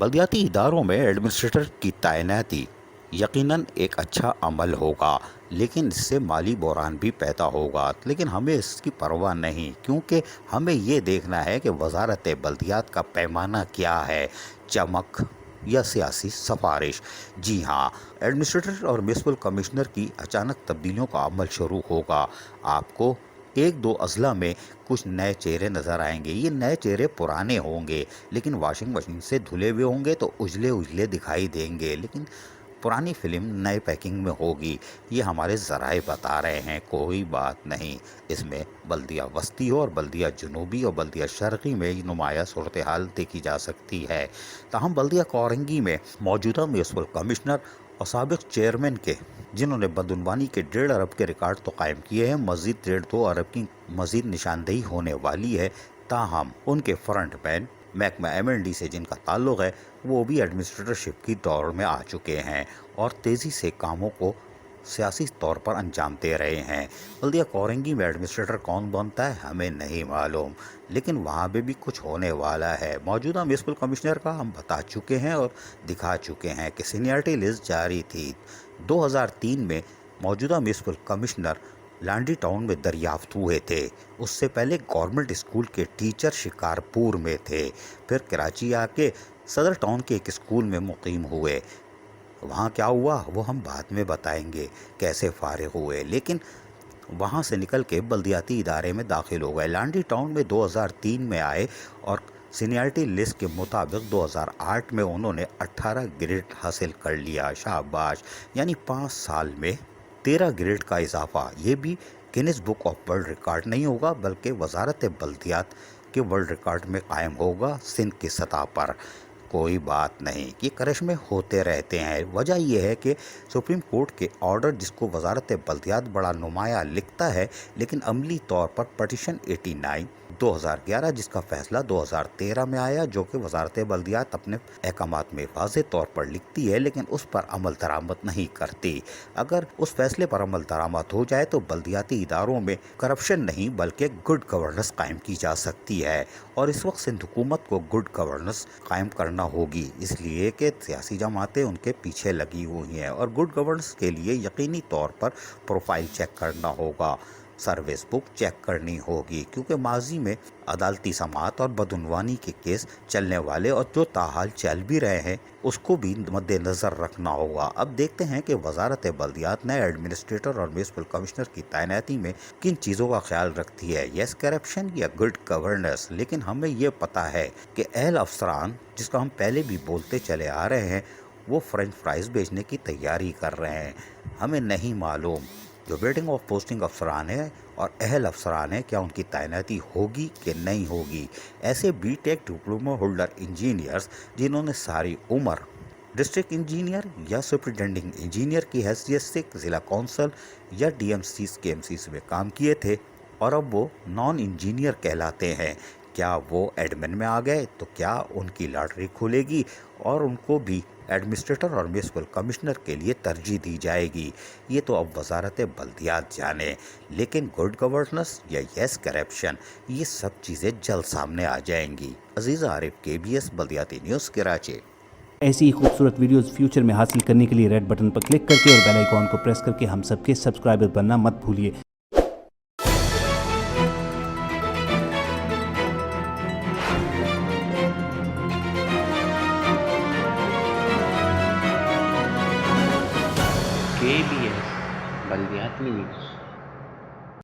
बल्दियाती इदारों में एडमिनिस्ट्रेटर की तैनाती यकीनन एक अच्छा अमल होगा, लेकिन इससे माली बहरान भी पैदा होगा। लेकिन हमें इसकी परवाह नहीं, क्योंकि हमें ये देखना है कि वजारत बल्दियात का पैमाना क्या है, चमक या सियासी सिफारिश। जी हाँ, एडमिनिस्ट्रेटर और म्यूनसिपल कमिश्नर की अचानक तब्दीलियों का अमल शुरू होगा। आपको एक दो अजला में कुछ नए चेहरे नज़र आएंगे। ये नए चेहरे पुराने होंगे, लेकिन वॉशिंग मशीन से धुले हुए होंगे तो उजले उजले दिखाई देंगे, लेकिन पुरानी फिल्म नए पैकिंग में होगी। ये हमारे ज़राए बता रहे हैं। कोई बात नहीं, इसमें बल्दिया वस्ती और बल्दिया जनूबी और बल्दिया शर्की में नुमाया सूरत हाल देखी जा सकती है। ताहम बल्दिया कोरंगी में मौजूदा म्यूनसिपल कमिश्नर और साबिक चेयरमैन के, जिन्होंने बदनवानी के 1.5 अरब के रिकॉर्ड तो कायम किए हैं, मज़ीद 1.5-2 अरब की मज़ीद निशानदेही होने वाली है। ताहम उनके फ्रंट मैन महकमा MND से जिनका ताल्लुक़ है, वो भी एडमिनिस्ट्रेटरशिप की दौर में आ चुके हैं और तेज़ी से कामों को सियासी तौर पर अंजाम दे रहे हैं। बल्दिया कोरंगी में एडमिनिस्ट्रेटर कौन बनता है हमें नहीं मालूम, लेकिन वहाँ पे भी कुछ होने वाला है। मौजूदा म्यूनसिपल कमिश्नर का हम बता चुके हैं और दिखा चुके हैं कि सीनियरिटी लिस्ट जारी थी। 2003 में मौजूदा म्यूनसिपल कमिश्नर लांडी टाउन में दरियाफ्त हुए थे। उससे पहले गवर्नमेंट स्कूल के टीचर शिकारपुर में थे, फिर कराची आके सदर टाउन के एक स्कूल में मुकीम हुए। वहाँ क्या हुआ वो हम बाद में बताएंगे, कैसे फारिग हुए, लेकिन वहाँ से निकल के बल्दियाती इदारे में दाखिल हो गए। लांडी टाउन में 2003 में आए और सीनियरिटी लिस्ट के मुताबिक 2008 में उन्होंने 18 ग्रेड हासिल कर लिया। शाबाश, यानी 5 साल में 13 ग्रेड का इजाफा। ये भी Guinness book of world record नहीं होगा, बल्कि वजारत बल्दियात के वर्ल्ड रिकॉर्ड में कायम होगा सिंध की सतह पर। कोई बात नहीं कि करिश्मे होते रहते हैं। वजह यह है कि सुप्रीम कोर्ट के ऑर्डर, जिसको वजारत बल्दियात बड़ा नुमाया लिखता है, लेकिन अमली तौर पर पटिशन 89 2011, जिसका फैसला 2013 में आया, जो कि वजारत बल्दियात अपने अहकामात में वाज़ेह तौर पर लिखती है, लेकिन उस पर अमल दरामद नहीं करती। अगर उस फैसले पर अमल दरामद हो जाए तो बल्दियाती इदारों में करप्शन नहीं बल्कि गुड गवर्नेंस कायम की जा सकती है, और इस वक्त सिंध हुकूमत को गुड गवर्नेंस कायम करना होगी, इसलिए कि सियासी जमातें उनके पीछे लगी हुई हैं। और गुड गवर्नेंस के लिए यकीनी तौर पर प्रोफाइल चेक करना होगा, सर्विस बुक चेक करनी होगी, क्योंकि माजी में अदालती समाअत और बदनवानी के केस चलने वाले और जो ताहाल चल भी रहे हैं उसको भी मद्देनज़र रखना होगा। अब देखते हैं कि वजारत बल्दियात नए एडमिनिस्ट्रेटर और म्यूनसिपल कमिश्नर की तैनाती में किन चीज़ों का ख्याल रखती है, यस करप्शन या गुड गवर्नेंस। लेकिन हमें ये पता है कि अहल अफसरान, जिसका हम पहले भी बोलते चले आ रहे हैं, वो फ्रेंच फ्राइज़ बेचने की तैयारी कर रहे हैं। हमें नहीं मालूम जो वेटिंग ऑफ पोस्टिंग अफसरान है और अहल अफसरान है, क्या उनकी तैनाती होगी कि नहीं होगी। ऐसे BTech डिप्लोमा होल्डर इंजीनियर्स, जिन्होंने सारी उम्र डिस्ट्रिक्ट इंजीनियर या सुपरिटेंडिंग इंजीनियर की हैसियत से ज़िला कौंसल या DMCs KMCs में काम किए थे और अब वो नॉन इंजीनियर कहलाते हैं, क्या वो एडमिन में आ गए तो क्या उनकी लॉटरी खुलेगी और उनको भी एडमिनिस्ट्रेटर और म्यूनसिपल कमिश्नर के लिए तरजीह दी जाएगी। ये तो अब वजारत बल्दियात जाने, लेकिन गुड गवर्नेंस या यस करप्शन, ये सब चीज़ें जल्द सामने आ जाएंगी। अजीज़ आरिफ, KBS बल्दियाती न्यूज़, कराची। ऐसी ही खूबसूरत वीडियोस फ्यूचर में हासिल करने के लिए रेड बटन पर क्लिक करके और बेल आइकॉन को प्रेस करके हम सबके सब्सक्राइबर बनना मत भूलिए। KBS बल्दियाती न्यूज़।